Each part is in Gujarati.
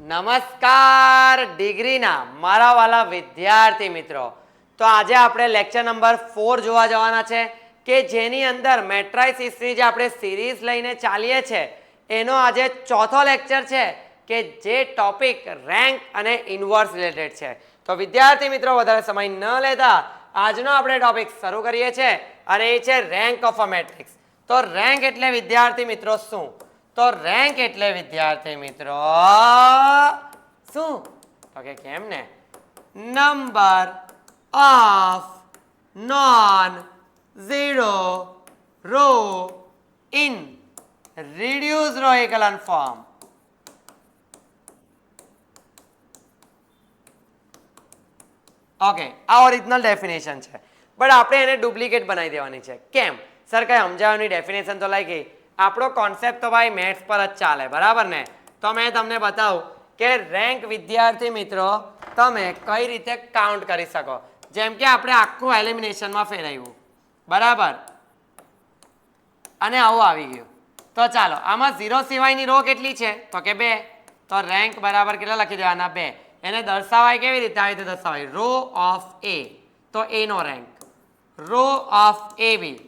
નમસ્કાર ડિગ્રીના મારા વાલા વિદ્યાર્થી મિત્રો. તો આજે આપણે લેક્ચર નંબર 4 જોવા જવાના છે કે જેની અંદર મેટ્રાઇસિસની જે આપણે સિરીઝ લઈને ચાલીએ છે એનો આજે ચોથો લેક્ચર છે કે જે ટોપિક રેન્ક અને ઇન્વર્સ રિલેટેડ છે. તો વિદ્યાર્થી મિત્રો વધારે સમય ન લેતા આજનો આપણે ટોપિક શરૂ કરીએ છીએ અને એ છે રેન્ક ઓફ અ મેટ્રિક્સ. તો રેન્ક એટલે વિદ્યાર્થી મિત્રો શું? તો રેન્ક એટલે વિદ્યાર્થી મિત્રો શું? તો કે કેમ ને number of non zero row in reduced row echelon form. Okay, આ ઓરિજિનલ ડેફિનેશન છે બટ આપણે એને ડુપ્લિકેટ બનાવી દેવાની છે. કેમ સર? કઈ સમજાવવાની ડેફિનેશન તો લાગી ગઈ. આપણો કોન્સેપ્ટ તો ભાઈ મેથ્સ પર જ ચાલે, બરાબર ને? તો મેં તમને બતાવું કે રેન્ક વિદ્યાર્થી મિત્રો તમે કઈ રીતે કાઉન્ટ કરી શકો. જેમ કે આપણે આખું એલિમિનેશનમાં ફેરવ્યું, બરાબર, અને આવું આવી ગયું. તો ચાલો આમાં 0 સિવાયની રો કેટલી છે? તો કે 2. તો રેન્ક બરાબર કેટલા લખી દેવાના? 2. એને દર્શાવાય કેવી રીતે? આવી રીતે દર્શાવાય, રો ઓફ એ તો એ નો રેન્ક, રો ઓફ એ બી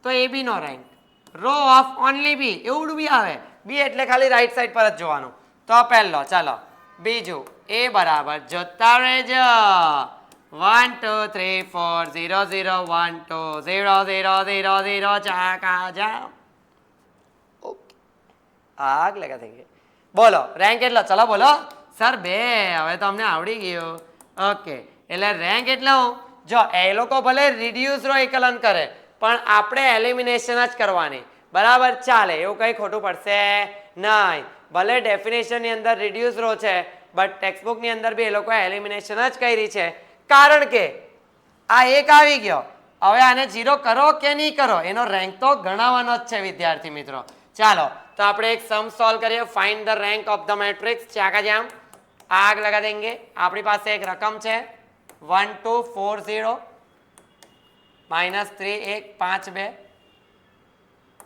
તો એ બી નો રેન્ક, રો ઓફ ઓનલી બી એવું બી આવે. બી એટલે ખાલી રાઈટ સાઈડ પર જ જોવાનું. તો પહેલો ચાલો, બીજું એ બરાબર જોતા રહેજો. 1 2 3 4 0 0 1 2 0 0 0 0 ચાકા જામ. ઓકે, આગ લગા થઈ ગઈ. બોલો રેન્ક કેટલો? ચલો બોલો સર 2. હવે તો અમને આવડી ગયું. ઓકે, એટલે રેન્ક એટલે હું જો એ લોકો ભલે રિડ્યુસ રો એકલન કરે પણ આપણે એલિમિનેશન જ કરવાની, બરાબર? ચાલે, એવું કંઈ ખોટું પડશે નહીં. ભલે ડેફિનેશનની અંદર રિડ્યુસ રો છે બટ ટેક્સ્ટબુકની અંદર બી એ લોકોએ એલિમિનેશન જ કરી છે. કારણ કે આ એક આવી ગયો, હવે આને 0 કરો કે નહીં કરો એનો રેન્ક તો ગણાવવાનો જ છે વિદ્યાર્થી મિત્રો. ચાલો તો આપણે એક સમ સોલ્વ કરીએ. Find the rank of the matrix. ચાકા જામ આગ લગા દેંગે. આપણી પાસે એક રકમ છે 1 2 4 0 -3 1 5 2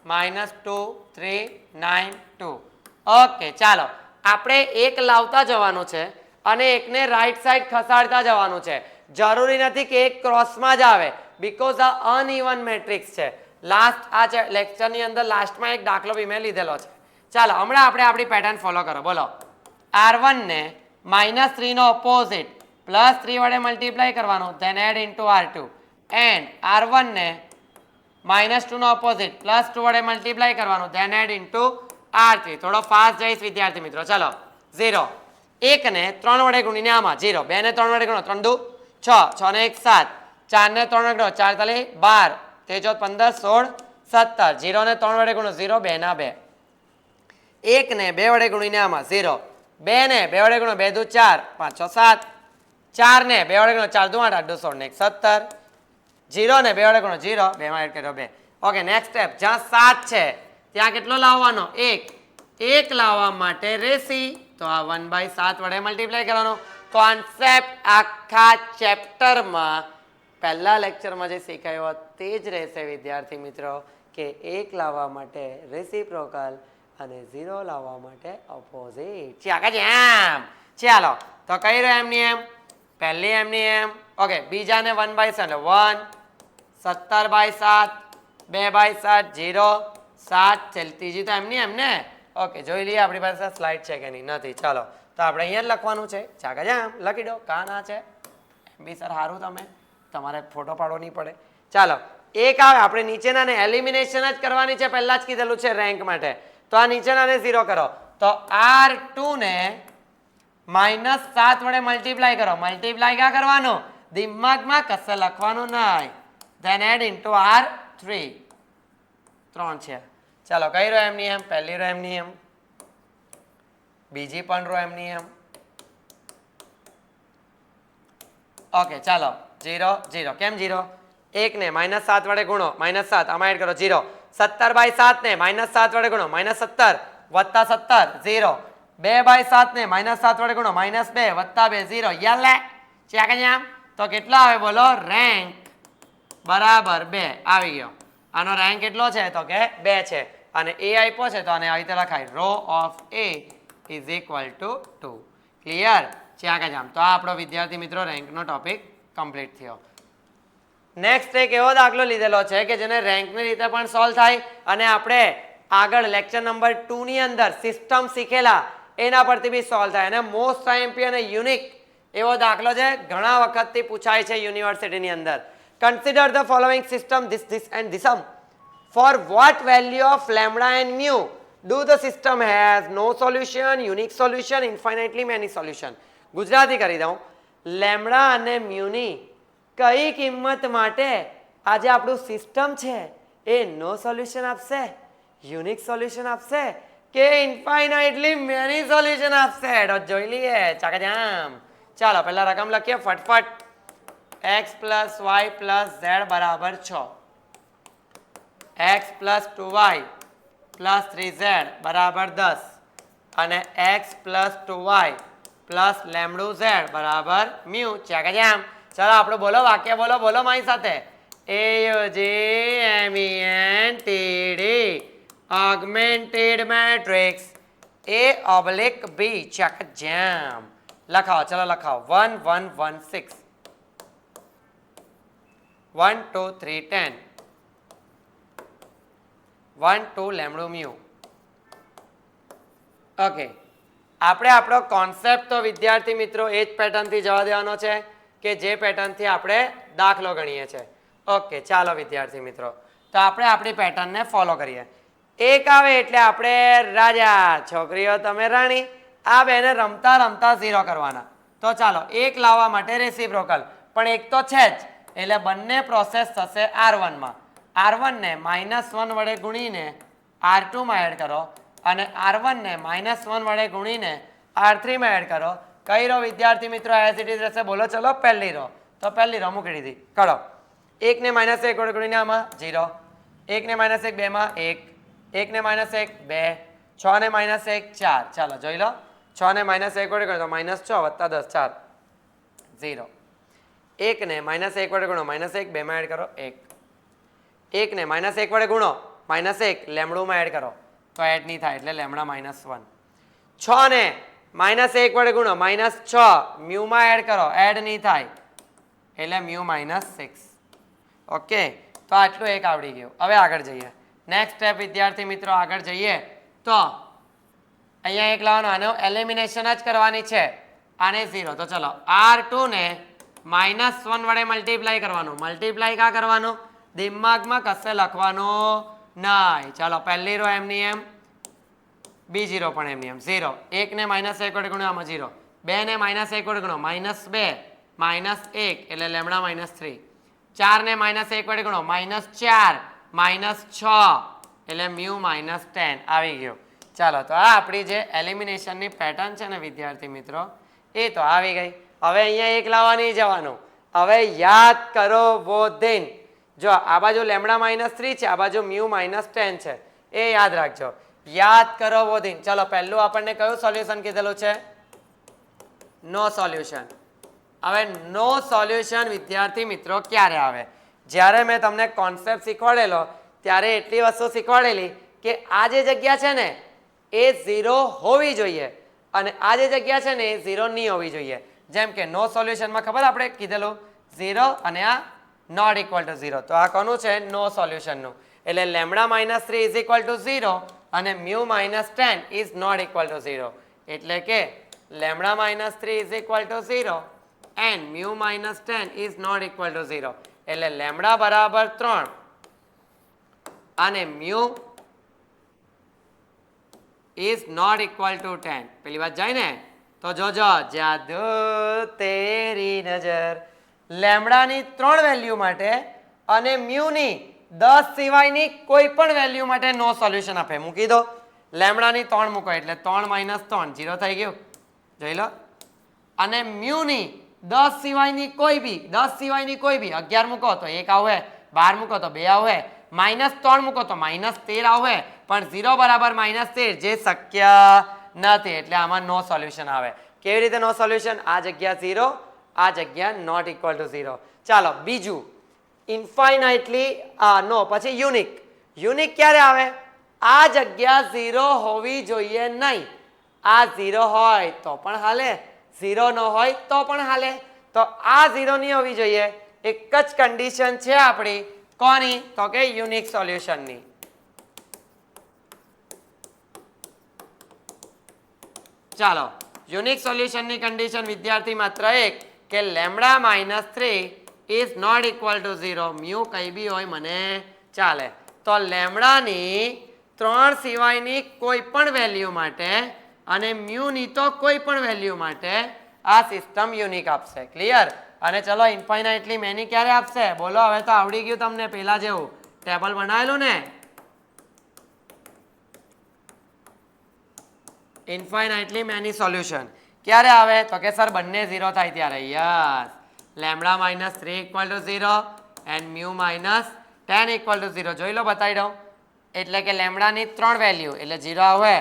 -2 3 9 2. ઓકે, ચાલો આપણે એક લાવતા જવાનું છે અને એકને રાઈટ સાઈડ ખસાડતા જવાનું છે. જરૂરી નથી કે એક ક્રોસમાં જ આવે બીકોઝ આ અનઇવન મેટ્રિક્સ છે. લાસ્ટ આ લેક્ચરની અંદર લાસ્ટમાં એક દાખલો બી મેં લીધેલો છે. ચાલો હમણાં આપણે આપણી પેટર્ન ફોલો કરો. બોલો, R1 ને -3 નો ઓપોઝિટ +3 વડે મલ્ટીપ્લાય કરવાનું, than add into R2 and R1 ને -2 નો ઓપોઝિટ +2 વડે મલ્ટીપ્લાય કરવાનું, ધેન એડ ઇન્ટુ R3. થોડો ફાસ્ટ જઈશ વિદ્યાર્થી મિત્રો. ચલો 0 1 ને 3 વડે ગુણીને આમાં 0, 2 ને 3 વડે ગુણો 3 2 6, 6 ને 1 7, 4 ને 3 વડે ગુણો 4 તાલી 12, 13 14 15 16 17, 0 ને 3 વડે ગુણો 0 2 ના 2, 1 ને 2 વડે ગુણીને આમાં 0, 2 ને 2 વડે ગુણો 2 2 4, 5 6 7, 4 ને 2 વડે ગુણો 4 2 8, 8 2 16 ને 1 17, 0 ને 2 વડે ગુણો 0, 2 માં એડ કર્યો 2. Okay, next step. જ્યાં 7 છે ત્યાં કેટલો લાવવાનો? 1 લાવવા માટે રેસી તો આ 1/7 વડે મલ્ટીપ્લાય કરવાનો. કોન્સેપ્ટ આખા ચેપ્ટરમાં પહેલા લેક્ચરમાં જે શીખાયો તે જ રહેશે વિદ્યાર્થી મિત્રો કે 1 લાવવા માટે રેસિપ્રોકલ અને 0 લાવવા માટે ઓપોઝિટ. ચાલો તો કઈ રહ્યો એમની એમ? પહેલી એમની એમ. ઓકે, બીજાને 1/7 એટલે 1, 17/7, 2/7, 0, 7. ત્રીજી તો એમની એમ ને. ઓકે, જોઈ લઈએ આપણી પાસે સ્લાઇડ છે કે નહીં. નથી. ચાલો તો આપણે અહીંયા જ લખવાનું છે. ચાકા જામ લખી દો. કા ના છે બી સર સારું, તમારે ફોટો પાડવો નહીં પડે. ચાલો એક આવે, આપણે નીચેનાને એલિમિનેશન જ કરવાની છે. પહેલા જ કીધેલું છે રેન્ક માટે. તો આ નીચેનાને 0 કરો તો R2 ને -7 વડે મલ્ટીપ્લાય કરો. મલ્ટીપ્લાય ક્યાં કરવાનું? દિમાગમાં કશે લખવાનું નહીં. Than add into R3. 3 છે. ચાલો કઈ રો એમની એમ? પહેલી રો એમની એમ, બીજી પણ રો એમની એમ. ઓકે, ચાલો 0 0. કેમ 0? 1 ને -7 વડે ગુણો -7, આમાં એડ કરો 0. 17/7 ને -7 વડે ગુણો -17 વત્તા 17 0. 2/7 ને -7 વડે ગુણો -2 વત્તા 2 0. યાલે ચાકા. તો કેટલો આવે બોલો? રેન્ક બરાબર 2 આવી ગયો. આનો રેન્ક કેટલો છે? તો કે 2 છે. અને એ આપ્યો છે તો આને આવી રીતે લખાય row of A is equal to 2. Clear? ચાકા જામ. તો આ આપણો વિદ્યાર્થી મિત્રો રેન્કનો ટોપિક કમ્પ્લીટ થયો. નેક્સ્ટ એક એવો દાખલો લીધેલો છે કે જેને રેન્કની રીતે પણ સોલ્વ થાય અને આપણે આગળ લેક્ચર નંબર 2 ની અંદર સિસ્ટમ શીખેલા એના પરથી બી સોલ્વ થાય અને મોસ્ટ આઈએમપી અને યુનિક એવો દાખલો છે, ઘણા વખતથી પૂછાય છે યુનિવર્સિટીની અંદર. Consider the following system this and this sum. For what value of lambda and mu do the system has no solution, unique solution, infinitely many solution? Gujarati કરી દઉં. લેમ્બડા અને મ્યુની કઈ કિંમત માટે આજે આપણું સિસ્ટમ છે એ નો સોલ્યુશન આપશે, યુનિક સોલ્યુશન આપશે કે ઇન્ફાઇનાઇટલી મેની સોલ્યુશન આપશે? તો જોઈ લઈએ ચાકાજામ. ચાલો પહેલા રકમ લખીએ ફટફટ. x plus y plus z બરાબર 6, x plus 2y plus 3z બરાબર 10 અને x plus 2y plus લેમ્બડુ z બરાબર મ્યુ. ચાકાજામ. ચાલો આપણું બોલો વાક્ય બોલો બોલો મારી સાથે. AUGMENTD augmented matrix A/B. ચાકાજામ. લખાવો ચલો લખાવો. 1 1 1 6 1 2 3 10 1 2 લેમ્બડુ મ્યુ. ઓકે, આપણે આપણો કોન્સેપ્ટ તો વિદ્યાર્થી મિત્રો એ જ પેટર્નથી જવા દેવાનો છે કે જે પેટર્નથી આપણે દાખલો ગણીએ છીએ. ઓકે ચાલો વિદ્યાર્થી મિત્રો, તો આપણે આપણી પેટર્નને ફોલો કરીએ. એક આવે એટલે આપણે રાજા, છોકરીઓ તમે રાણી. આ બેને રમતા રમતા 0 કરવાના. તો ચાલો એક લાવવા માટે રેસિપ્રોકલ, પણ એક તો છે જ એટલે બંને પ્રોસેસ થશે R1માં. R1 ને -1 વડે ગુણીને R2 માં એડ કરો અને R1 ને -1 વડે ગુણીને R3 માં એડ કરો. કઈ રો વિદ્યાર્થી મિત્રો એઝ ઇટ ઇઝ રહેશે? બોલો ચલો. પહેલી રો. તો પહેલી રો મૂકી દીધી. કરો. 1 ને -1 વડે ગુણીને આમાં 0, 1 ને -1 2 માં 1, 1 ને -1 2, 6 ને -1 4. ચાલો જોઈ લો. 6 ને -1 વડે ગુણો તો -6 + 10 4 0. 1 ને -1 વડે ગુણો -1 2 માં એડ કરો 1. 1 ને -1 વડે ગુણો -1 લેમ્બડુમાં એડ કરો તો એડ નહીં થાય એટલે લેમ્બડા -1. 6 ને -1 વડે ગુણો -6 મ્યુમાં એડ કરો, એડ નહીં થાય એટલે મ્યુ -6. ઓકે, તો આટલું એક આવડી ગયું. હવે આગળ જઈએ. નેક્સ્ટ સ્ટેપ વિદ્યાર્થી મિત્રો આગળ જઈએ તો અહીંયા એક લાવવાનો, આનો એલિમિનેશન જ કરવાની છે. આને 0. તો ચલો R2 ને -1 વડે મલ્ટીપ્લાય કરવાનું. મલ્ટીપ્લાય કા કરવાનું? દિમાગમાં કશે લખવાનું નહીં. ચાલો પહેલી રો એમની એમ, બીજી રો પણ એમની એમ 0. 1 ને -1 વડે ગુણો આમાં 0, 2 ને -1 વડે ગુણો -2 -1 એટલે લેમ્બડા -3. 4 ને -1 વડે ગુણો -4 -6 એટલે મ્યુ -10 આવી ગયું. ચાલો તો આ આપણી જે એલિમિનેશનની પેટર્ન છે ને વિદ્યાર્થી મિત્રો એ તો આવી ગઈ. હવે અહીંયા એક લાવવા નહીં જવાનું. હવે યાદ કરો બોધિન. જો આ બાજુ લેમ્બડા -3 છે, આ બાજુ મ્યુ -10 છે, એ યાદ રાખજો. યાદ કરો બોધિન. ચલો પહેલું આપણને કયું સોલ્યુશન કીધેલું છે? નો સોલ્યુશન. હવે નો સોલ્યુશન વિદ્યાર્થી મિત્રો ક્યારે આવે? જ્યારે મેં તમને કોન્સેપ્ટ શીખવાડેલો ત્યારે એટલી વસ્તુ શીખવાડેલી કે આ જે જગ્યા છે ને એ 0 હોવી જોઈએ અને આ જે જગ્યા છે ને એ 0 નહીં હોવી જોઈએ. જેમ કે નો સોલ્યુશનમાં ખબર આપણે કીધેલું 0 અને આ નોટ ઇક્વલ ટુ 0. તો આ કોનું છે? નો સોલ્યુશનનું. એટલે લેમ્બડા -3 ઇઝ ઇક્વલ ટુ 0 અને mu -10 is not equal to 0. એટલે કે lambda -3 is equal to 0 and mu -10 is not equal to 0. એટલે લેમ્બડા બરાબર 3 અને mu is not equal to 10. પેલી વાત જાય ને? તો જોજો, જાદુ તેરી નજર. લેમ્બડાની 3 વેલ્યુ માટે અને મ્યુની 10 સિવાયની કોઈ પણ વેલ્યુ માટે નો સોલ્યુશન આપે. મૂકી દો. લેમ્બડાની 3 મૂકો એટલે 3 - 3 0 થઈ ગયું. જોઈ લો. અને મ્યુની 10 સિવાયની કોઈ બી 11 મૂકો તો 1 આવે, 12 મૂકો તો 2 આવે, -3 મૂકો તો -13 આવે, પણ 0 બરાબર -13 જે શક્ય નથી. એટલે આમાં નો સોલ્યુશન આવે. કેવી રીતે નો સોલ્યુશન? આ જગ્યા 0, આ જગ્યા નોટ ઇક્વલ ટુ 0. ચાલો બીજું ઇન્ફાઇનાઇટલી નો, પછી યુનિક. યુનિક ક્યારે આવે? આ જગ્યા 0 હોવી જોઈએ નહીં, આ 0 હોય તો પણ હાલે, 0 ન હોય તો પણ હાલે. તો આ 0 નહીં હોવી જોઈએ. એક જ કન્ડિશન છે આપણી કોની? તો કે યુનિક સોલ્યુશનની. ચાલો, યુનિક સોલ્યુશનની કન્ડિશન વિદ્યાર્થી માત્ર એક કે lambda -3 is not equal to 0. Mu કઈ બી હોય મને ચાલે. તો લેમડાની 3 સિવાયની કોઈ પણ વેલ્યુ માટે અને મ્યુની તો કોઈ પણ વેલ્યુ માટે આ સિસ્ટમ યુનિક આપશે. ક્લિયર? અને ચલો ઇન્ફાઇનાઇટલી મેની ક્યારે આપશે? બોલો, હવે તો આવડી ગયું તમને પહેલા જેવું ટેબલ બનાવેલું ને. ઇન્ફાઇનાઇટલી મેની સોલ્યુશન ક્યારે આવે? તો કે સર બંને 0 થાય ત્યારે. Yes, lambda -3 equal to 0 and mu -10 equal to 0. જોઈ લો, બતાવી દઉં. એટલે કે લેમડાની 3 વેલ્યુ એટલે 0 આવે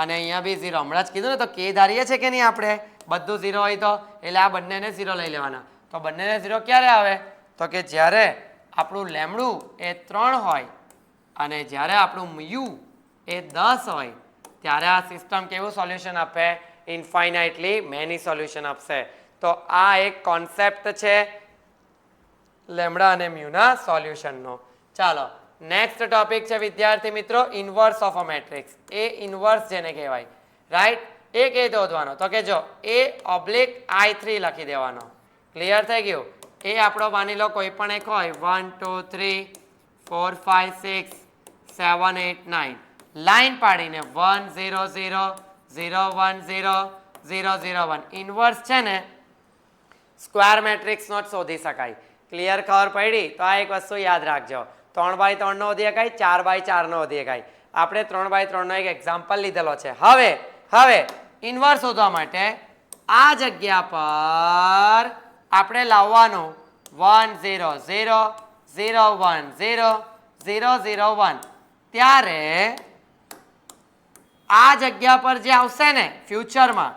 અને અહીંયા બી 0. હમણાં જ કીધું ને, તો કે ધારીએ છે કે નહીં આપણે? બધું 0 હોય તો એટલે આ બંનેને 0 લઈ લેવાના. તો બંનેને 0 ક્યારે આવે? તો કે જ્યારે આપણું લેમડું એ 3 હોય અને જ્યારે આપણું મ્યુ એ 10 હોય ત્યારે આ સિસ્ટમ કેવું સોલ્યુશન આપે? ઇન્ફાઇનાઇટલી મેની સોલ્યુશન આપશે. તો આ એક કોન્સેપ્ટ છે લેમડા અને મ્યુના સોલ્યુશનનો. ચાલો, નેક્સ્ટ ટોપિક છે વિદ્યાર્થી મિત્રો inverse of a matrix. A inverse જેને કહેવાય, રાઈટ? એ કઈ શોધવાનો? તો કે જો A/I3 લખી દેવાનો. ક્લિયર થઈ ગયું? એ આપણો માની લો કોઈ પણ એક હોય 1 2 3 4 5 6 7 8 9 લાઈન પાડીને 1 0 0 0 1 0 0 0 1 ઇન્વર્સ છે ને સ્ક્વેર મેટ્રિક્સ નો શોધી શકાય. ક્લિયર? ખબર પડી? તો આ એક વસ્તુ યાદ રાખજો. 3/3 નો વધી શકાય, 4/4 નો વધી શકાય. આપણે 3/3 નો એક એક્ઝામ્પલ લીધેલો છે. હવે ઇન્વર્સ શોધવા માટે આ જગ્યા પર આપણે લાવવાનું 1 0 0 0 1 0 0 0 1. ત્યારે આ જગ્યા પર જે આવશે ને ફ્યુચરમાં,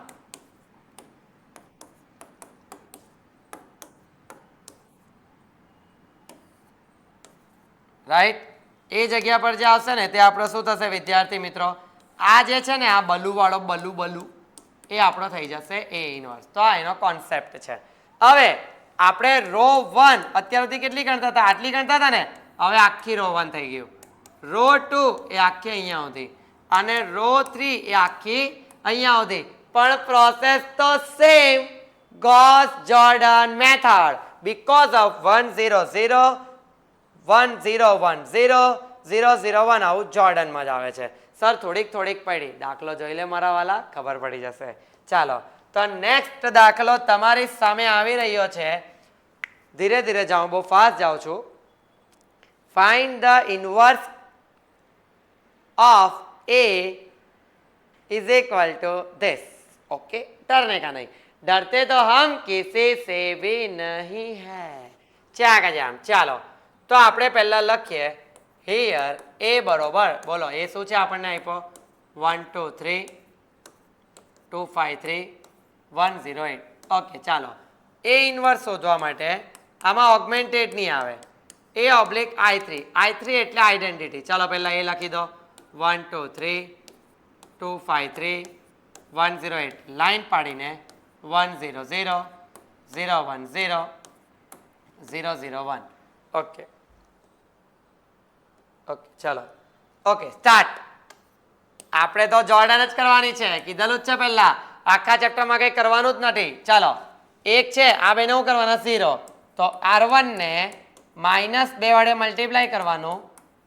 રાઈટ, એ જગ્યા પર જે આવશે ને તે આપણો શું થશે વિદ્યાર્થી મિત્રો? આ જે છે ને આ બલુ વાળો બલુ એ આપણો થઈ જશે એ ઇન્વર્સ. તો આ એનો કોન્સેપ્ટ છે. હવે આપણે રો 1 અત્યાર સુધી કેટલી ગણતા હતા? આટલી ગણતા હતા ને. હવે આખી રો 1 થઈ ગયું. રો 2 એ આખી અહીંયા સુધી અને રો 3 એ આખી અહીંયા સુધી. પણ પ્રોસેસ તો same, Gauss Jordan method, because of 1 0 0 1 0 1 0 0 0 1 આવું જોર્ડનમાં જ આવે છે. સર થોડીક પડી, દાખલો જોઈ લે મારા વાલા, ખબર પડી જશે. ચાલો, તો નેક્સ્ટ દાખલો તમારી સામે આવી રહ્યો છે. ધીરે ધીરે જાઉં, બહુ ફાસ્ટ જાઉં છું. Find the inverse of A is equal to this. Okay, डरने का नहीं, डरते तो हम किसी से भी नहीं है. ચાલો, તો આપણે પહેલા લખીએ હિયર A બરોબર, બોલો એ શું છે આપણને આપ્યો? 1 2 3 2 5 3 1 0 8. ઓકે, ચાલો A ઇન્વર્સ શોધવા માટે આમાં ઓગમેન્ટેડ નહીં આવે. A/I3 એટલે આઈડેન્ટિટી. ચાલો પહેલા એ લખી દો 1 2 3 2 5 3 1 0 8 લાઈન પાડીને 1 0 0 0 1 0 0 0 1. ઓકે ચાલો, ઓકે સ્ટાર્ટ. આપણે તો જોર્ડન જ કરવાની છે, કીધેલું જ છે પહેલા. આખા ચેપ્ટરમાં કંઈ કરવાનું જ નથી. ચાલો, એક છે આ બેને શું કરવાના? 0. તો R1 ને -2 વડે મલ્ટીપ્લાય કરવાનું,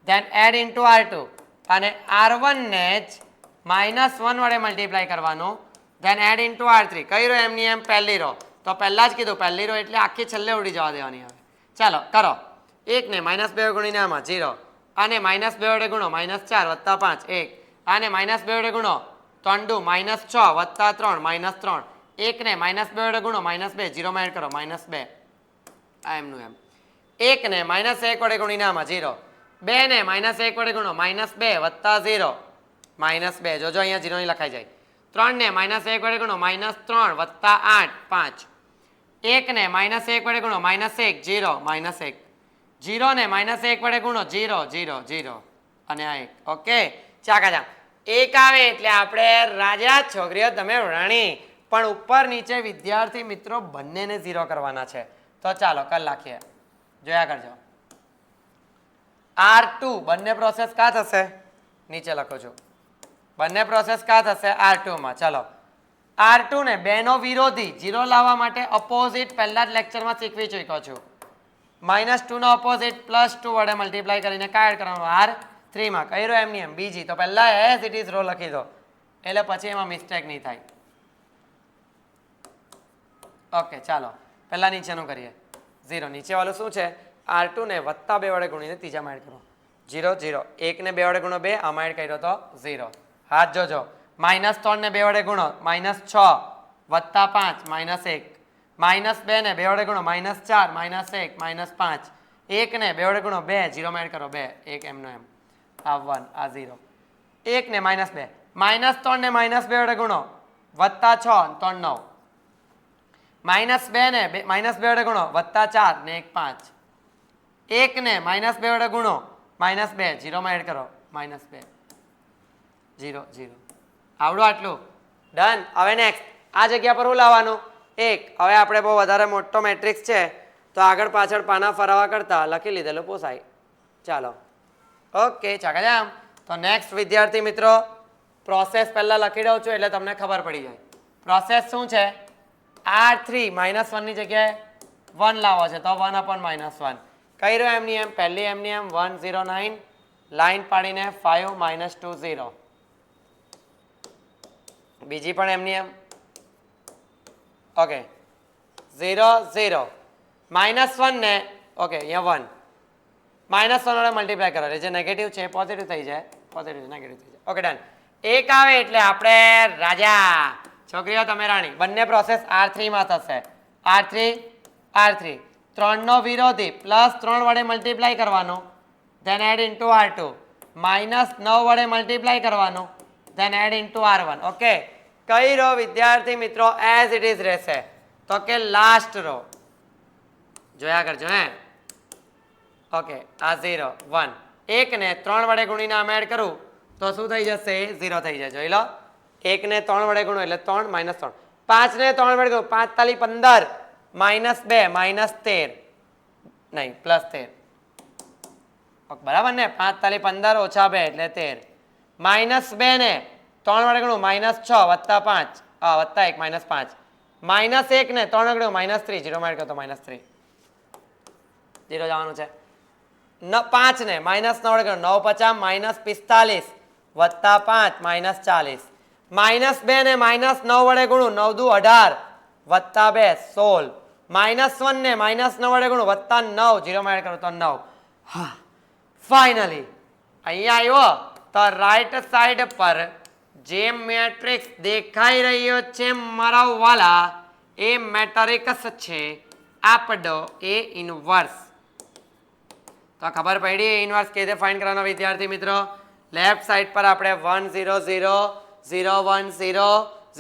ધેન એડ ઇન્ટુ R2 અને R1 ને જ -1 વડે મલ્ટીપ્લાય કરવાનું, ધેન એડ ઇન્ટુ R3. કઈ રો? એમની એમ પહેલી રો. તો પહેલા જ કીધું પહેલી રો એટલે આખી છેલ્લે ઉડી જવા દેવાની. હવે ચાલો કરો. 1 ને -2 ગુણીને આમાં 0 અને -2 વડે ગુણો -4 + 5 1 અને -2 વડે ગુણો 3 × 6 + 3 -3 1 ને -2 વડે ગુણો -2 0 માં એડ કરો -2 આ એમનું એમ. 1 ને -1 વડે ગુણીને આમાં 0 2 ને -1 વડે ગુણો -2 + 0 -2 જોજો અહીંયા 0 નહીં લખાઈ જાય. 3 ને -1 વડે ગુણો -3 + 8 5 1 ને -1 વડે ગુણો -1 0 -1 0 ને -1 વડે ગુણો 0 0 0 અને આ 1. ઓકે ચાકા જા એક આવે એટલે આપણે રાજા, છોકરીઓ તમે રાણી. પણ ઉપર નીચે વિદ્યાર્થી મિત્રો બંનેને 0 કરવાના છે. તો ચાલો કર નાખીએ, જોયા કરજો. R2 બંને પ્રોસેસ કા થશે? નીચે લખો છું. બંને પ્રોસેસ કા થશે? R2 માં. ચલો R2 ને બેનો વિરોધી 0 લાવવા માટે ઓપોઝિટ પહેલા જ લેક્ચરમાં શીખવી ચૂક્યો છું. -2 નો ઓપોઝિટ +2 વડે મલ્ટીપ્લાય કરીને કા એડ કરવાનો? R3 માં. કર્યો એમની એમ. બીજી તો પહેલા એઝ ઇટ ઇઝ રો લખી દો એટલે પછી એમાં મિસ્ટેક નહીં થાય. ઓકે ચાલો પહેલા નીચેનું કરીએ. 0 નીચે વાળું શું છે? R2 ને +2 વડે ગુણીને ત્રીજામાં એડ કરો. 0 0 1 ને 2 વડે ગુણો 2, આમાં એડ કર્યો તો 0. હાથ જોજો. -3 ને 2 વડે ગુણો -6 + 5 -1. -2 ને 2 વડે ગુણો -4 -1 -5. 1 ને 2 વડે ગુણો 2, 0 માં એડ કરો 2, 1 એમનો એમ. આ 1 આ 0. 1 ને -2 -3 ને -2 વડે ગુણો +6 3 9. -2 ને -2 વડે ગુણો +4 ને 1 5. 1 ને -2 વડે ગુણો -2, 0 માં એડ કરો -2 0 0. આવડું આટલું ડન. હવે નેક્સ્ટ આ જગ્યા પર હું લાવવાનું? 1. હવે આપણે બહુ વધારે મોટો મેટ્રિક્સ છે તો આગળ પાછળ પાના ફરાવા કરતા લખી લીધેલું પોસાય. ચાલો ઓકે ચાકજામ. તો નેક્સ્ટ વિદ્યાર્થી મિત્રો પ્રોસેસ પહેલા લખી દઉં છું એટલે તમને ખબર પડી જાય. પ્રોસેસ શું છે? R3 -1 ની જગ્યાએ 1 લાવો છે તો 1/-1. કઈ રહ્યો એમની એમ? પહેલી એમની એમ 109 લાઈન પાડીને 5 -2 0. બીજી પણ એમની એમ ઓકે 0 0 -1 ને ઓકે અહીંયા 1 -1 વડે મલ્ટીપ્લાય કરો એટલે જે નેગેટિવ છે પોઝિટિવ થઈ જાય, પોઝિટિવ નેગેટિવ થઈ જાય. Okay done. 1 આવે એટલે આપણે રાજા, છોકરીઓ તમે રાણી. બંને પ્રોસેસ R3 માં થશે. R3 3 નો વિરોધી +3 વડે મલ્ટીપ્લાય કરવાનો ધેન એડ ઇન્ટુ R2 -9 વડે મલ્ટીપ્લાય કરવાનો then add into R1. Okay કઈ રો વિદ્યાર્થી મિત્રો એઝ ઇટ ઇઝ રહેશે? તો કે લાસ્ટ રો. જોયા કરજો હે. ઓકે આ 0 1. 1 ને 3 વડે ગુણીને આમ એડ કરું તો શું થઈ જશે? 0 થઈ જાય. જોઈ લો 1 ને 3 વડે ગુણો એટલે 3 -3. 5 ને 3 વડે ગુણો 5 તાલી 15 -2 -13 નહીં +13. બરાબર ને? 5 તાલી 15 ઓછા 2 એટલે 13. -2 ને 3 વડે ગુણો -6 + 5 +1 -5. -1 ને 3 વડે ગુણો -3, 0 માં એડ કરો તો -3. 0 જવાનું છે. 5 ને -9 વડે ગુણો 9 × 5 -45 +5 -40. -2 ને -9 વડે ગુણો 9 દુ 18 +2 16. -1 ને -9 વડે ગુણો +9, 0 માં એડ કરો તો 9. હા ફાઇનલી અહીંયા આવ્યો તો રાઈટ સાઈડ પર જે મેટ્રિક્સ દેખાઈ રહ્યો છે મારા વાલા એ મેટ્રિક્સ છે આપણો A ઇન્વર્સ. તો ખબર પડી A ઇન્વર્સ કેવી રીતે ફાઇન્ડ કરવાનો વિદ્યાર્થી મિત્રો? લેફ્ટ સાઈડ પર આપણે 1 0 0 0 1 0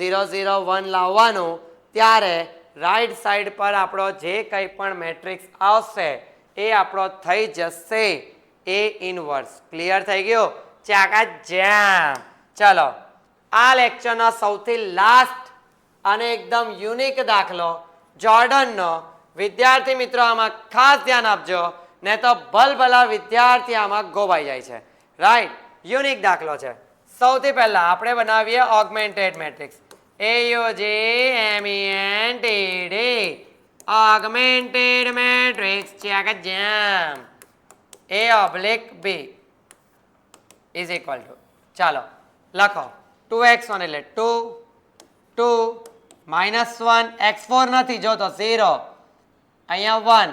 0 0 1 લાવવાનું, ત્યારે રાઈટ સાઈડ પર આપણો જે કંઈ પણ મેટ્રિક્સ આવશે એ આપણો થઈ જશે A ઇન્વર્સ. ક્લિયર થઈ ગયું? ચાકા જામ. ચલો આ લેક્ચરનો સૌથી લાસ્ટ અને એકદમ યુનિક દાખલો જોર્ડનનો. વિદ્યાર્થી મિત્રો આમાં ખાસ ધ્યાન આપજો, ને તો ભલભલા વિદ્યાર્થી આમાં ગોવાઈ જાય છે. રાઈટ યુનિક દાખલો છે. સૌથી પહેલા આપણે બનાવીએ augmented matrix. AUGMENTED augmented matrix ચાકા જામ. A/B is equal to, ચાલો લખો 2x1 એટલે 2 2 -1 x4 નથી જો તો 0, અહીંયા 1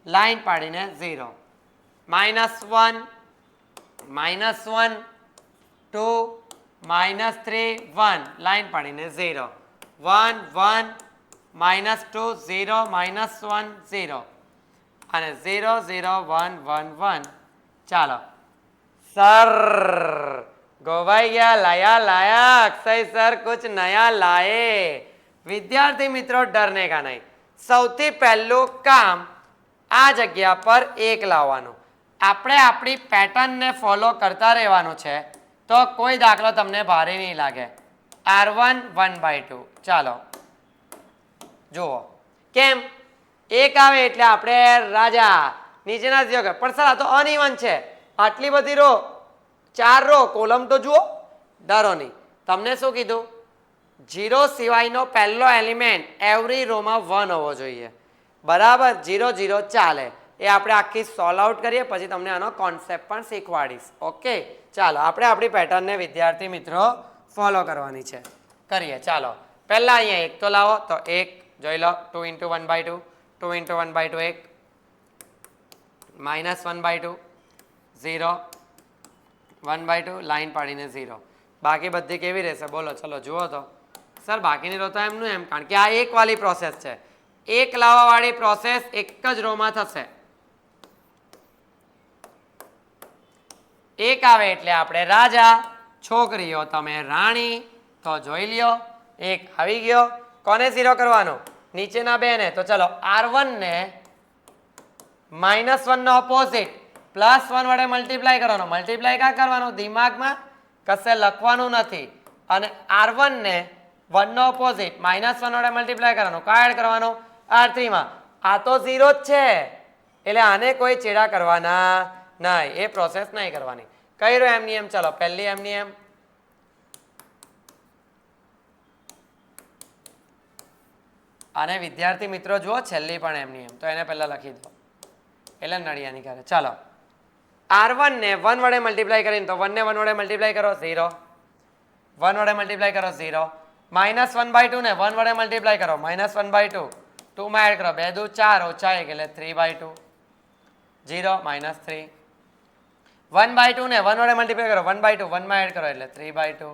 લાઈન પાડીને 0 -1 2 -3 1 લાઈન પાડીને 0 1 1 -2 0 -1 0 અને 0 0 1 1 1. ચાલો सर गोवाई गया लाया लाया अक्षय सर कुछ नया लाए. विद्यार्थी मित्रों डरने का नहीं. સૌથી પહેલું કામ આ જગ્યા પર 1 લાવવાનું. આપણે આપણી પેટર્નને ફોલો કરતા રહેવાનું છે. તો કોઈ દાખલો તમને ભારે નહીં લાગે. R1 1/2. ચાલો જુઓ કેમ એક આવે એટલે આપણે રાજા નીચેના પણ સર આ તો અનઇવન છે. આટલી બધી રો 4 રો કોલમ તો જુઓ. ડરો નહીં. તમને શું કીધું? 0 સિવાયનો પહેલો એલિમેન્ટ એવરી રોમાં 1 હોવો જોઈએ. બરાબર 0 0 ચાલે. એ આપણે આખી સોલ્વ આઉટ કરીએ પછી તમને આનો કોન્સેપ્ટ પણ શીખવાડીશ. ઓકે ચાલો આપણે આપણી પેટર્નને વિદ્યાર્થી મિત્રો ફોલો કરવાની છે. કરીએ ચાલો. પહેલા અહીંયા એક તો લાવો તો એક જોઈ લો 2 × 1/2 2 × 1/2 1 -1/2 0 1/2 લાઈન પાડીને 0. બાકી બધી કેવી રહેશે બોલો? ચલો જુઓ તો સર બાકીની રો તો એમનું એમ કારણ કે આ એક વાળી પ્રોસેસ છે. એક લાવવા વાળી પ્રોસેસ એક જ રોમાં થશે. એક આવે એટલે આપણે રાજા, છોકરીઓ તમે રાણી. તો જોઈ લ્યો એક આવી ગયો. કોને 0 કરવાનો? નીચેના બે ને. તો ચલો R1 ને -1 નો ઓપોઝિટ +1 વડે મલ્ટીપ્લાય કરવાનો. મલ્ટીપ્લાય ક્યાં કરવાનો? દિમાગમાં કશે લખવાનું નથી. અને R1 ને 1 નો ઓપોઝિટ -1 વડે મલ્ટીપ્લાય કરવાનો. કા એડ કરવાનો? R3 માં. આ તો 0 જ છે એટલે આને કોઈ ચેડા કરવાના નહીં. એ પ્રોસેસ નહીં કરવાની. કઈ રહ્યો એમની એમ? ચલો પહેલી એમની એમ અને વિદ્યાર્થી મિત્રો જુઓ છેલ્લી પણ એમની એમ. તો એને પહેલા લખી દો એટલે નળિયાની કરે. ચાલો R1 ને 1 વડે મલ્ટીપ્લાય કરીને તો 1 ને 1 વડે મલ્ટીપ્લાય કરો 0 1 વડે મલ્ટીપ્લાય કરો 0 -1/2 ને 1 વડે મલ્ટીપ્લાય કરો -1/2 2 માં એડ કરો 2 દુ 4 ઓછા 1 એટલે 3/2 0 -3 1/2 ને 1 વડે મલ્ટીપ્લાય કરો 1/2 1 માં એડ કરો એટલે 3/2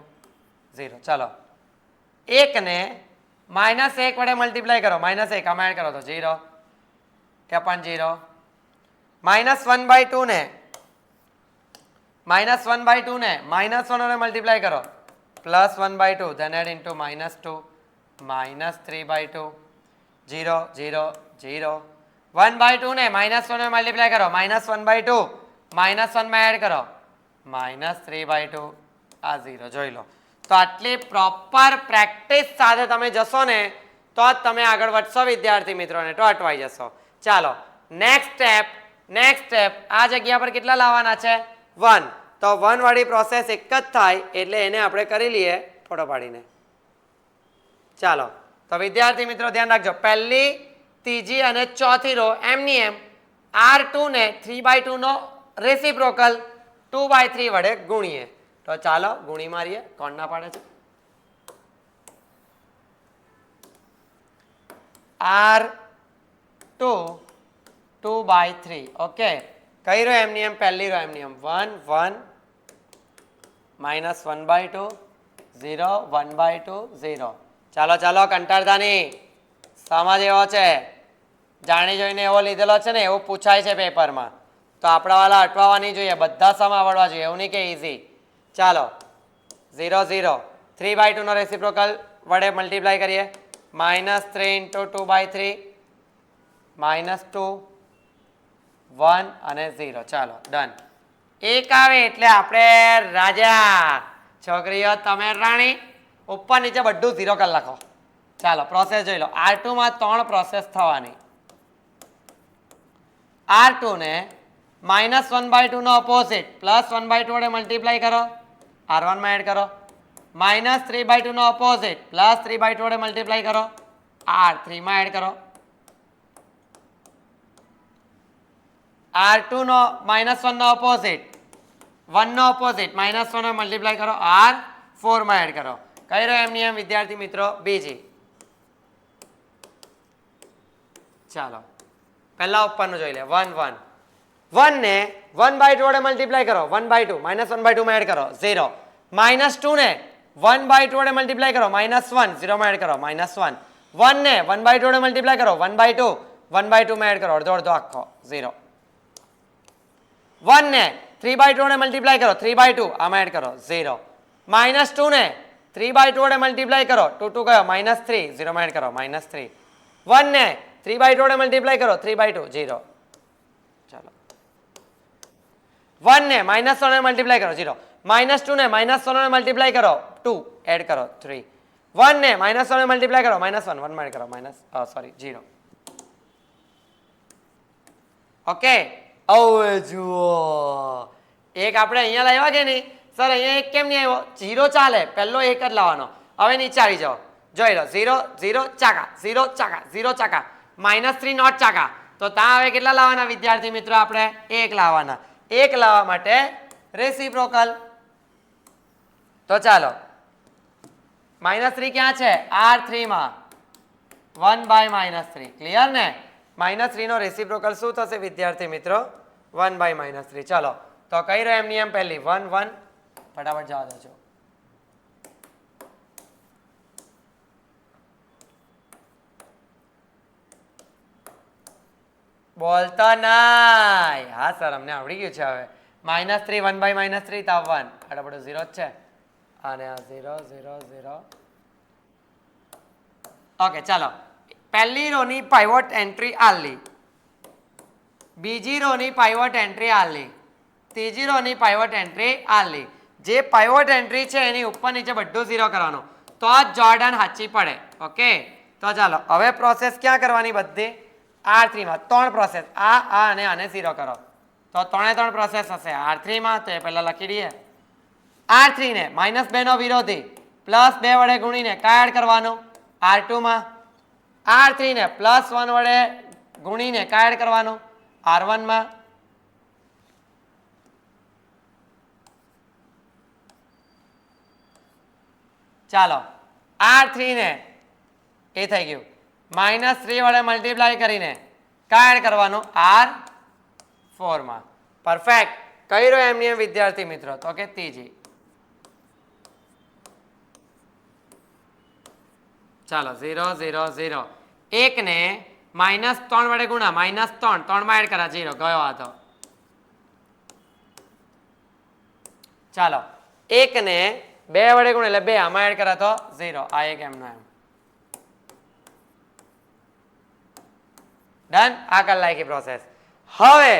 0. ચાલો 1 ને -1 વડે મલ્ટીપ્લાય કરો -1 આમાં એડ કરો તો 0 એ પણ 0 -1/2 ને -1/2 ને -1 વડે મલ્ટીપ્લાય કરો +1/2 then add into -2 -3/2 0 0 0 1/2 ને -1 વડે મલ્ટીપ્લાય કરો -1/2 -1 માં એડ કરો -3/2 આ 0 જોઈ લો. તો આટલી પ્રોપર પ્રેક્ટિસ સાથે તમે જશો ને તો જ તમે આગળ વધશો વિદ્યાર્થી મિત્રોને તો અટવાઈ જશો. ચાલો નેક્સ્ટ સ્ટેપ આ જગ્યા પર કેટલા લાવવાના છે? 1. તો 1 વાળી પ્રોસેસ એક જ થાય એટલે એને આપણે કરી લઈએ ફોટો પાડીને. ચાલો તો વિદ્યાર્થી મિત્રો ધ્યાન રાખજો પહેલી ત્રીજી અને ચોથી રો એમની એમ R2 ને 3/2 નો રેસિપ્રોકલ 2/3 વડે ગુણીએ. તો ચાલો ગુણી મારીએ. કોણ ના પાડે છે? R2 2/3. ઓકે કઈ રો એમની એમ? પહેલી રો એમની એમ 1 1 -1/2 0 1/2 0. ચાલો ચાલો કંટાળતા નહીં. સમજ એવો છે જાણી જોઈને એવો લીધેલો છે ને એવું પૂછાય છે પેપરમાં. તો આપણા વાળા અટવાવા નહીં જોઈએ. બધા સમ આવડવા જોઈએ એવું નહીં કે ઇઝી. ચાલો 0 0 3/2 નો રેસિપ્રોકલ વડે મલ્ટીપ્લાય કરીએ -3 × 2/3 -2 1 અને 0. ચાલો ડન. એક આવે એટલે આપણે રાજા, છોકરીઓ તમે રાણી. ઉપર નીચે બધું 0 કરી લખો. ચાલો પ્રોસેસ જોઈ લો. R2 માં 3 પ્રોસેસ થવાની. R2 ને -1/2 નો ઓપોઝિટ +1/2 વડે મલ્ટીપ્લાય કરો R1 માં એડ કરો -3/2 નો ઓપોઝિટ +3/2 વડે મલ્ટીપ્લાય કરો R3 માં એડ કરો R2 નો -1 નો ઓપોઝિટ 1 નો ઓપોઝિટ -1 વડે મલ્ટીપ્લાય કરો R4 માં એડ કરો. કઈ રહ્યો એમની એમ વિદ્યાર્થી મિત્રો? બીજી. ચાલો પહેલા ઉપરનું જોઈ લે 1 1 1 ને 1/2 વડે મલ્ટીપ્લાય કરો 1/2 -1/2 માં એડ કરો 0 -2 ને 1/2 વડે મલ્ટીપ્લાય કરો -1 0 માં એડ કરો -1 1 ને 1/2 વડે મલ્ટીપ્લાય કરો 1/2 1/2 માં એડ કરો અડધો અડધો આખો 0 1 ને 3/2 વડે મલ્ટીપ્લાય કરો 3/2 આમાં એડ કરો 0 -2 ને 3/2 વડે મલ્ટીપ્લાય કરો 2 2 ગયો -3 0 માં એડ કરો -3 1 ને 3/2 વડે મલ્ટીપ્લાય કરો 3/2 0. ચાલો 1 ને -1 વડે મલ્ટીપ્લાય કરો 0 -2 ને -1 ને મલ્ટીપ્લાય કરો 2 એડ કરો 3 1 ને -1 ને મલ્ટીપ્લાય કરો -1 1 માં એડ કરો -0 ઓકે હવે જુઓ એક આપણે અહીંયા લાવ્યા કે નહીં સર અહીંયા એક કેમ નહીં આવ્યો 0 ચાલે પહેલો એક જ લાવવાનો હવે નીચે આવી જાઓ જોઈ લો 0 0 ચાકા 0 ચાકા 0 ચાકા -3 નોટ ચાકા તો ત્યાં હવે કેટલા લાવવાના વિદ્યાર્થી મિત્રો આપણે એક લાવવાના એક લાવવા માટે રેસિપ્રોકલ તો ચાલો -3 ક્યાં છે R3 માં 1/-3 ક્લિયર ને -3 નો રેસિપ્રોકલ શું થશે વિદ્યાર્થી મિત્રો 1/-3 ચાલો તો કઈ રહ્યો એમની એમ પહેલી 1 1 ફટાફટ જવા દેજો બોલતા નહીં હા સર અમને આવડી ગયું છે હવે -3 1/-3 તો 1 ફટાફટ 0 જ છે અને આ 0 0 0 ઓકે ચાલો પહેલી રો ની પાઇવોટ એન્ટ્રી આલી બીજી રો ની પાઇવોટ એન્ટ્રી આલી ત્રીજી રો ની પાઇવોટ એન્ટ્રી આલી જે પાઇવોટ એન્ટ્રી છે એની ઉપર નીચે બધું 0 કરવાનું તો જ જોર્ડન સાચી પડે ઓકે તો ચાલો હવે પ્રોસેસ ક્યાં કરવાની બધી R3 માં ત્રણ પ્રોસેસ આ અને આને 0 કરો તો ત્રણે પ્રોસેસ હશે R3 માં તો એ પહેલા લખી દઈએ R3 ને -2 નો વિરોધી +2 વડે ગુણીને કયા એડ કરવાનું R2 માં R3 ને +1 વડે ગુણીને કયા એડ કરવાનું R1 માં ચાલો R3 ને એ થઈ ગયું -3 વડે મલ્ટીપ્લાય કરીને કયા એડ કરવાનું R4 માં પરફેક્ટ કઈ રહ્યો એમની એમ વિદ્યાર્થી મિત્રો તો કે ત્રીજી ચાલો 0 0 0 એક ને -3 વડે ગુણા -3 3 માં એડ કરા 0 ગયો આ તો ચાલો એક ને 2 વડે ગુણ એટલે 2 આમાં એડ કરા તો 0 આ એક એમનો એમ ડન આ કરી નાખી પ્રોસેસ હવે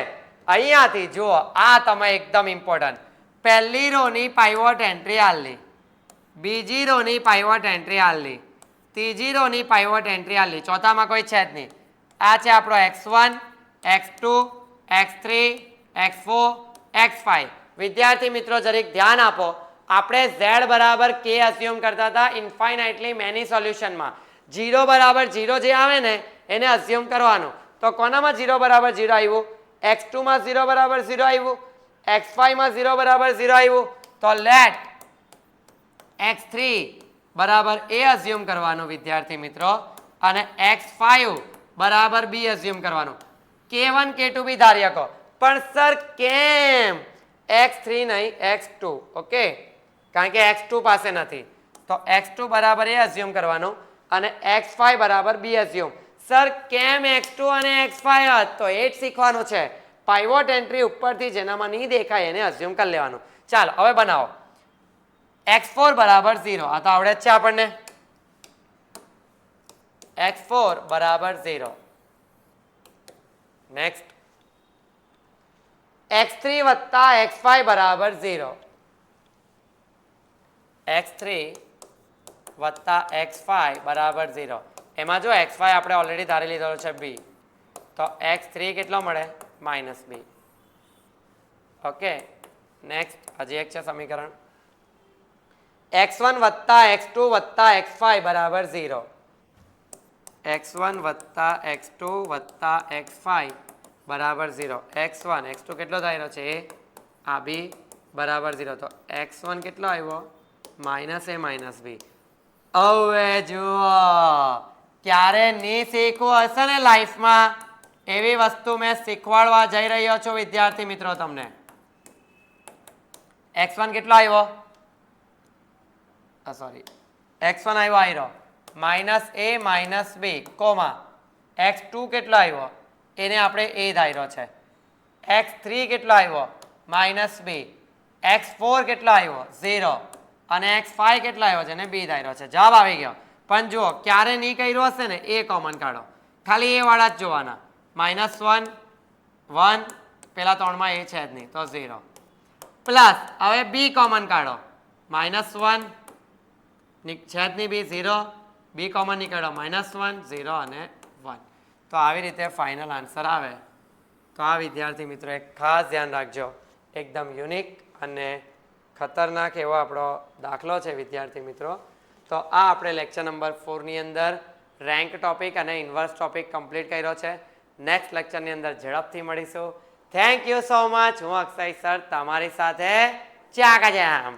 અહીંયાથી જુઓ આ તમે એકદમ ઇમ્પોર્ટન્ટ પહેલી રો ની પાઇવોટ એન્ટ્રી આલી બીજી રો ની પાઇવોટ એન્ટ્રી આલી ત્રીજી રો ની પાઇવોટ એન્ટ્રી આલી ચોથામાં કોઈ છે જ નહીં આ છે આપણો x1 x2 x3 x4 x5 વિદ્યાર્થી મિત્રો જરીક ધ્યાન આપો આપણે z બરાબર k અસ્યુમ કરતા હતા ઇન્ફાઇનાઇટલી મેની સોલ્યુશનમાં 0 બરાબર 0 જે આવે ને એને અસ્યુમ કરવાનું તો કોનામાં 0 બરાબર 0 આવ્યું x2 માં 0 બરાબર 0 આવ્યું x5 માં 0 બરાબર 0 આવ્યું તો લેટ x3 બરાબર a અસ્યુમ કરવાનું વિદ્યાર્થી મિત્રો અને x5 બરાબર b અસ્યુમ કરવાનું k1 k2 બી ધારી શકો પણ સર કેમ x3 નહીં x2 ઓકે કારણ કે x2 પાસે નથી તો x2 બરાબર a અસ્યુમ કરવાનું અને x5 બરાબર b અસ્યુમ સર કેમ x2 અને x5 તો એ જ શીખવાનું છે પાઇવોટ એન્ટ્રી ઉપરથી જેનામાં નહીં દેખાય એને અસ્યુમ કરી લેવાનું ચાલો હવે બનાવો x4 બરાબર 0 આ તો આવડે જ છે આપણને x4 બરાબર 0 નેક્સ્ટ x3 વત્તા x5 બરાબર 0 x3 વત્તા x5 બરાબર 0 એમાં જો x5 આપણે ઓલરેડી ધારી લીધેલો છે b તો x3 કેટલો મળે -b ઓકે નેક્સ્ટ હજી એક છે સમીકરણ x1 વત્તા x2 વત્તા x5 બરાબર 0 x1 વત્તા x2 વત્તા x5 બરાબર 0 x1 x2 કેટલો ધાર્યો છે આ b બરાબર 0 તો x1 કેટલો આવ્યો -a -b હવે જુઓ ક્યારે નહીં શીખવું હશે ને લાઈફમાં એવી વસ્તુ મેં શીખવાડવા જઈ રહ્યો છું વિદ્યાર્થી મિત્રો તમને x1 કેટલો આવ્યો સોરી x1 આવ્યો -a -b કોમા x2 કેટલો આવ્યો એને આપણે a ધાર્યો છે x3 કેટલો આવ્યો -b x4 કેટલો આવ્યો 0 અને x5 કેટલો આવ્યો છે એને b ધાર્યો છે જવાબ આવી ગયો પણ જુઓ ક્યારે નહીં કર્યું હશે ને એ કોમન કાઢો ખાલી એ વાળા જ જોવાના -1 1 પેલા ત્રણમાં એ છે જ નહીં તો 0 પ્લસ હવે બી કોમન કાઢો -1 છેદની બી 0 બી કોમન નીકળ્યો -1 0 અને 1 તો આવી રીતે ફાઇનલ આન્સર આવે તો આ વિદ્યાર્થી મિત્રો એક ખાસ ધ્યાન રાખજો એકદમ યુનિક અને ખતરનાક એવો આપણો દાખલો છે વિદ્યાર્થી મિત્રો તો આ આપણે લેક્ચર નંબર 4 ની અંદર રેન્ક ટોપિક અને ઇન્વર્સ ટોપિક કમ્પ્લીટ કર્યો છે નેક્સ્ટ લેક્ચરની અંદર ઝડપથી મળીશું થેન્ક યુ સો મચ હું અક્ષય સર તમારી સાથે ચાકા જામ